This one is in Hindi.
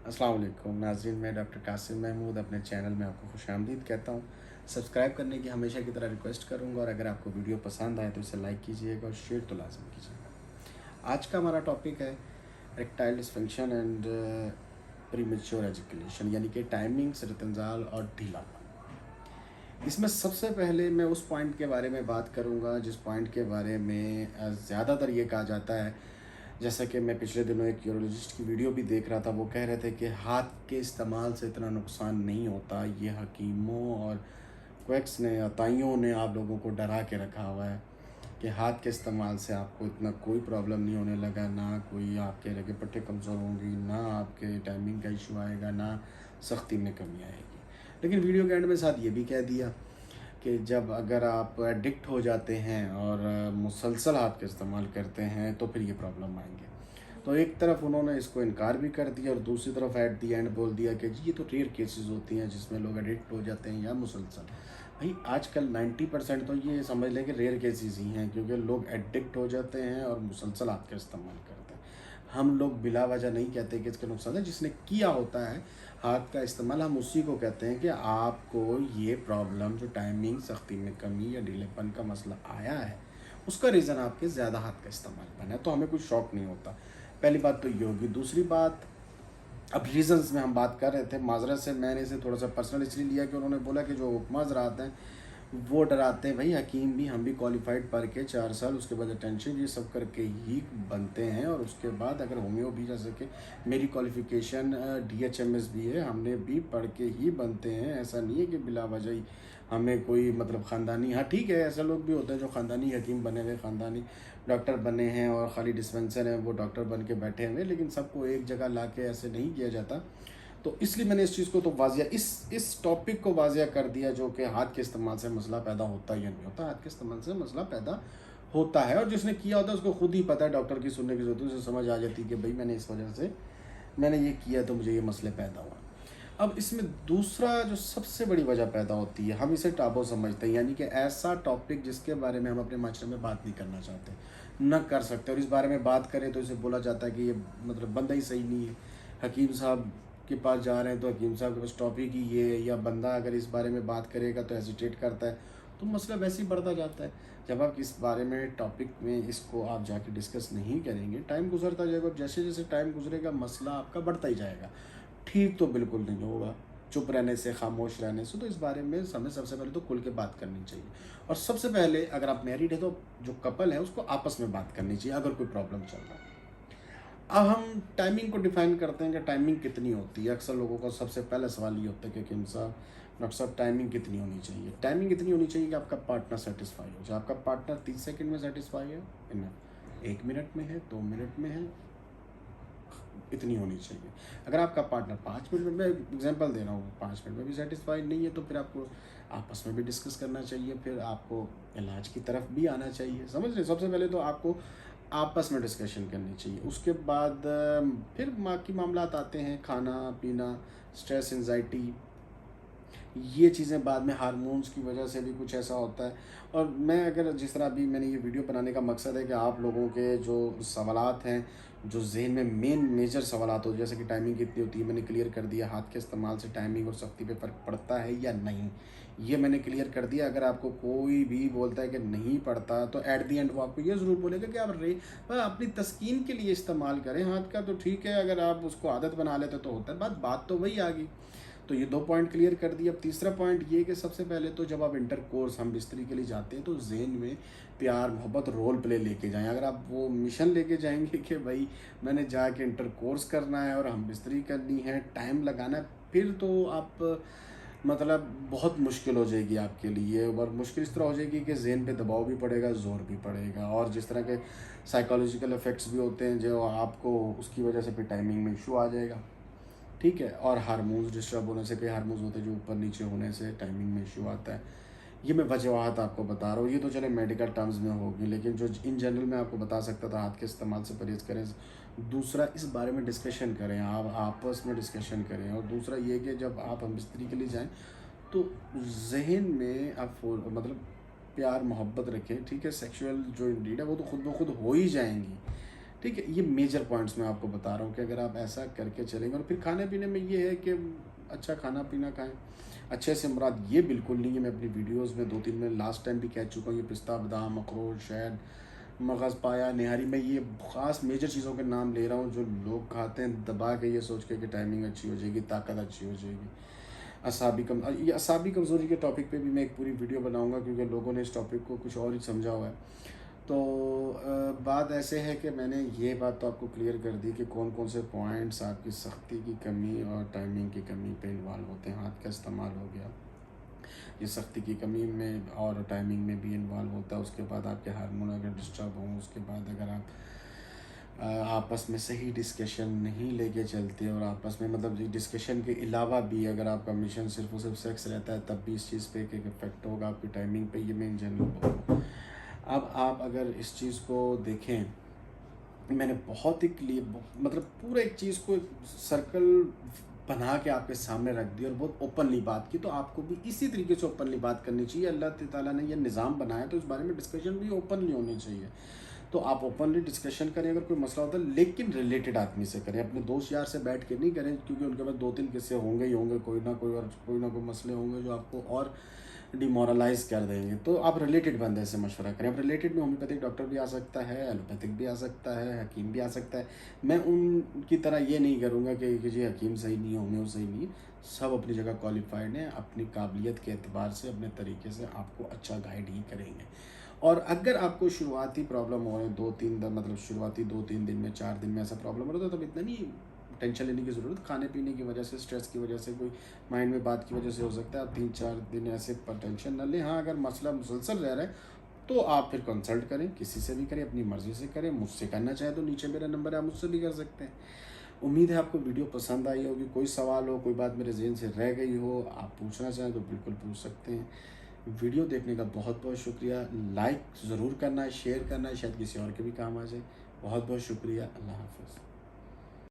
अस्सलाम वालेकुम नाज़रीन, मैं डॉक्टर कासिम महमूद अपने चैनल में आपको खुशामदीद कहता हूँ। सब्सक्राइब करने की हमेशा की तरह रिक्वेस्ट करूँगा और अगर आपको वीडियो पसंद आए तो इसे लाइक कीजिएगा और शेयर तो लाजम कीजिएगा। आज का हमारा टॉपिक है erectile dysfunction and premature education, यानी कि टाइमिंग, सरतंजाल और ढीलापन। इसमें सबसे पहले मैं उस पॉइंट के बारे में बात करूँगा जिस पॉइंट के बारे में ज़्यादातर ये कहा जाता है। जैसा कि मैं पिछले दिनों एक यूरोलॉजिस्ट की वीडियो भी देख रहा था, वो कह रहे थे कि हाथ के इस्तेमाल से इतना नुकसान नहीं होता। ये हकीमों और क्वैक्स ने, अताइयों ने आप लोगों को डरा के रखा हुआ है कि हाथ के इस्तेमाल से आपको इतना कोई प्रॉब्लम नहीं होने लगा, ना कोई आपके लगे पट्टे कमज़ोर होंगी, ना आपके टाइमिंग का इशू आएगा, ना सख्ती में कमी आएगी। लेकिन वीडियो के एंड में साथ ये भी कह दिया कि जब अगर आप एडिक्ट हो जाते हैं और मुसलसल हाथ का इस्तेमाल करते हैं तो फिर ये प्रॉब्लम आएंगे। तो एक तरफ उन्होंने इसको इनकार भी कर दिया और दूसरी तरफ एट दी एंड बोल दिया कि जी ये तो रेयर केसेस होती हैं जिसमें लोग एडिक्ट हो जाते हैं या मुसलसल। भाई आजकल 90% तो ये समझ लें कि रेयर केसेस ही हैं, क्योंकि लोग एडिक्ट हो जाते हैं और मुसलसल हाथ का इस्तेमाल करते हैं। हम लोग बिला वजह नहीं कहते कि इसके नुकसान है। जिसने किया होता है हाथ का इस्तेमाल, हम उसी को कहते हैं कि आपको ये प्रॉब्लम, जो टाइमिंग, सख्ती में कमी या ढीलेपन का मसला आया है, उसका रीज़न आपके ज़्यादा हाथ का इस्तेमाल बना है। तो हमें कुछ शौक नहीं होता। पहली बात तो ये होगी। दूसरी बात, अब रीज़न्स में हम बात कर रहे थे, माजरत से मैंने इसे थोड़ा सा पर्सनल इसलिए लिया कि उन्होंने बोला कि जो उपमा ज़राअत हैं वो डराते हैं। भाई हकीम भी, हम भी क्वालिफाइड पढ़ के 4 साल, उसके बाद अटेंशन, ये सब करके ही बनते हैं। और उसके बाद अगर होम्यो भी, जैसे कि मेरी क्वालिफ़िकेशन DHMS भी है, हमने भी पढ़ के ही बनते हैं। ऐसा नहीं है कि बिला वजह ही हमें कोई मतलब ख़ानदानी, हाँ ठीक है, ऐसे लोग भी होते हैं जो ख़ानदानी हकीम बने हुए, ख़ानदानी डॉक्टर बने हैं और ख़ाली डिस्पेंसर हैं, वो डॉक्टर बन के बैठे हुए, लेकिन सबको एक जगह ला के ऐसे नहीं किया जाता। तो इसलिए मैंने इस चीज़ को तो वाजिया, इस टॉपिक को वाजिया कर दिया, जो कि हाथ के इस्तेमाल से मसला पैदा होता या नहीं होता। हाथ के इस्तेमाल से मसला पैदा होता है और जिसने किया होता है उसको खुद ही पता है, डॉक्टर की सुनने की ज़रूरत है, उसे समझ आ जाती है कि भाई मैंने इस वजह से मैंने ये किया तो मुझे ये मसले पैदा हुआ। अब इसमें दूसरा जो सबसे बड़ी वजह पैदा होती है, हम इसे टाबू समझते हैं, यानी कि ऐसा टॉपिक जिसके बारे में हम अपने माशरे में बात नहीं करना चाहते, न कर सकते, और इस बारे में बात करें तो इसे बोला जाता है कि ये मतलब बंदा ही सही नहीं है। हकीम साहब के पास जा रहे हैं तो हकीम साहब के पास टॉपिक ही ये है, या बंदा अगर इस बारे में बात करेगा तो हेजिटेट करता है, तो मसला वैसे ही बढ़ता जाता है। जब आप इस बारे में टॉपिक में इसको आप जाके डिस्कस नहीं करेंगे, टाइम गुजरता जाएगा और जैसे जैसे टाइम गुजरेगा मसला आपका बढ़ता ही जाएगा। ठीक तो बिल्कुल नहीं होगा चुप रहने से, खामोश रहने से। तो इस बारे में हमें सबसे पहले तो खुल के बात करनी चाहिए। और सबसे पहले अगर आप मैरिड है तो जो कपल है उसको आपस में बात करनी चाहिए अगर कोई प्रॉब्लम चल रहा है। अब हम टाइमिंग को डिफाइन करते हैं कि टाइमिंग कितनी होती है। अक्सर लोगों का सबसे पहला सवाल ये होता है कि हकीम साहब, डॉक्टर साहब, टाइमिंग कितनी होनी चाहिए? टाइमिंग इतनी होनी चाहिए कि आपका पार्टनर सेटिस्फाई हो जाए। आपका पार्टनर 30 सेकंड में सेटिस्फाई है, इनफ। 1 मिनट में है, 2 मिनट में है, इतनी होनी चाहिए। अगर आपका पार्टनर 5 मिनट में, मैं एग्जांपल दे रहा हूँ, 5 मिनट में भी सेटिस्फाइड नहीं है तो फिर आपको आपस में भी डिस्कस करना चाहिए, फिर आपको इलाज की तरफ भी आना चाहिए। समझ रहे? सबसे पहले तो आपको आपस में डिस्कशन करनी चाहिए। उसके बाद फिर बाकी मामलात आते हैं, खाना पीना, स्ट्रेस, एंजाइटी, ये चीज़ें बाद में, हार्मोन्स की वजह से भी कुछ ऐसा होता है। और मैं अगर जिस तरह अभी मैंने ये वीडियो बनाने का मकसद है कि आप लोगों के जो सवालात हैं, जो जहन में मेन मेजर सवालात हो, जैसे कि टाइमिंग कितनी होती है, मैंने क्लियर कर दिया। हाथ के इस्तेमाल से टाइमिंग और सख्ती पे फ़र्क पड़ता है या नहीं, ये मैंने क्लियर कर दिया। अगर आपको कोई भी बोलता है कि नहीं पड़ता तो एट दी एंड वो आपको ये ज़रूर बोलेगा कि आप अपनी तस्कीन के लिए इस्तेमाल करें हाथ का, तो ठीक है। अगर आप उसको आदत बना लेते तो होता है। बात तो वही आ गई। तो ये 2 पॉइंट क्लियर कर दिए। अब तीसरा पॉइंट ये कि सबसे पहले तो जब आप इंटर कोर्स, हम बिस्तरी के लिए जाते हैं, तो जहन में प्यार, मोहब्बत, रोल प्ले लेके जाएं। अगर आप वो मिशन लेके जाएंगे कि भाई मैंने जाके इंटर कोर्स करना है और हम बिस्तरी करनी है, टाइम लगाना है, फिर तो आप मतलब बहुत मुश्किल हो जाएगी आपके लिए। और मुश्किल इस तरह हो जाएगी कि जहन पे दबाव भी पड़ेगा, ज़ोर भी पड़ेगा, और जिस तरह के साइकोलॉजिकल इफ़ेक्ट्स भी होते हैं जो आपको, उसकी वजह से फिर टाइमिंग में इशू आ जाएगा। ठीक है। और हार्मोन्स डिस्टर्ब होने से, कई हार्मोन्स होते हैं जो ऊपर नीचे होने से टाइमिंग में इशू आता है। ये मैं वजूहात आपको बता रहा हूँ। ये तो चले मेडिकल टर्म्स में होगी, लेकिन जो इन जनरल मैं आपको बता सकता था, हाथ के इस्तेमाल से परहेज़ करें। दूसरा, इस बारे में डिस्कशन करें, आप आपस में डिस्कशन करें। और दूसरा ये कि जब आप हम मिस्त्री के लिए जाएँ तो जहन में आप मतलब प्यार मोहब्बत रखें। ठीक है। सेक्सुअल जो नीड है वो तो खुद ब खुद हो ही जाएंगी, ठीक है, ये मेजर पॉइंट्स मैं आपको बता रहा हूँ कि अगर आप ऐसा करके चलेंगे। और फिर खाने पीने में ये है कि अच्छा खाना पीना खाएं। अच्छे से मुराद ये बिल्कुल नहीं है, मैं अपनी वीडियोस में 2-3 में लास्ट टाइम भी कह चुका हूँ, ये पिस्ता बादाम अखरोट शहद मगज़ पाया निहारी, मैं ये ख़ास मेजर चीज़ों के नाम ले रहा हूँ जो लोग खाते हैं दबा के, ये सोच के कि टाइमिंग अच्छी हो जाएगी, ताकत अच्छी हो जाएगी। ये असाबी कमज़ोरी के टॉपिक पे भी मैं एक पूरी वीडियो बनाऊंगा, क्योंकि लोगों ने इस टॉपिक को कुछ और ही समझा हुआ है। तो बात ऐसे है कि मैंने ये बात तो आपको क्लियर कर दी कि कौन कौन से पॉइंट्स आपकी सख्ती की कमी और टाइमिंग की कमी पे इन्वॉल्व होते हैं। हाथ का इस्तेमाल हो गया, ये सख्ती की कमी में और टाइमिंग में भी इन्वॉल्व होता है। उसके बाद आपके हार्मोन अगर डिस्टर्ब हों, उसके बाद अगर आप आपस में सही डिस्कशन नहीं लेके चलते और आपस में मतलब डिस्कशन के अलावा भी अगर आपका मिशन सिर्फ और सिर्फ सेक्स रहता है, तब भी इस चीज़ पे एक इफेक्ट होगा आपकी टाइमिंग पे। ये मैं इन जनरल बोल रहा हूँ। अब आप अगर इस चीज़ को देखें, मैंने बहुत ही क्लियर मतलब पूरा एक चीज़ को सर्कल बना के आपके सामने रख दिया और बहुत ओपनली बात की। तो आपको भी इसी तरीके से ओपनली बात करनी चाहिए। अल्लाह ताला ने यह निज़ाम बनाया तो इस बारे में डिस्कशन भी ओपनली होनी चाहिए। तो आप ओपनली डिस्कशन करें अगर कोई मसला होता है, लेकिन रिलेटेड आदमी से करें, अपने दोस्त यार से बैठ के नहीं करें, क्योंकि उनके पास 2-3 किस्से होंगे ही होंगे, कोई ना कोई और कोई ना कोई मसले होंगे जो आपको और डिमोरलाइज कर देंगे। तो आप रिलेटेड बंदे से मशवरा करें। अब रिलेटेड में होम्योपैथिक डॉक्टर भी आ सकता है, एलोपैथिक भी आ सकता है, हकीम भी आ सकता है। मैं उनकी तरह ये नहीं करूँगा कि जी हकीम सही नहीं है, होम्यो सही नहीं है। सब अपनी जगह क्वालिफाइड हैं, अपनी काबिलियत के एतबार से अपने तरीके से आपको अच्छा गाइड ही करेंगे। और अगर आपको शुरुआती प्रॉब्लम हो रहे हैं 2-3 दिन, मतलब शुरुआती 2-3 दिन में 4 दिन में ऐसा प्रॉब्लम हो रहा है, तो तब इतना नहीं टेंशन लेने की ज़रूरत। खाने पीने की वजह से, स्ट्रेस की वजह से, कोई माइंड में बात की वजह से हो सकता है। आप 3-4 दिन ऐसे पर टेंशन न लें। हाँ, अगर मसला मुसलसल रह रहा है तो आप फिर कंसल्ट करें, किसी से भी करें, अपनी मर्ज़ी से करें। मुझसे करना चाहें तो नीचे मेरा नंबर है, आप मुझसे भी कर सकते हैं। उम्मीद है आपको वीडियो पसंद आई होगी। कोई सवाल हो, कोई बात मेरे ज़हन से रह गई हो, आप पूछना चाहें तो बिल्कुल पूछ सकते हैं। वीडियो देखने का बहुत बहुत शुक्रिया। लाइक ज़रूर करना है, शेयर करना है, शायद किसी और के भी काम आ जाए। बहुत बहुत शुक्रिया। अल्लाह हाफ़िज़।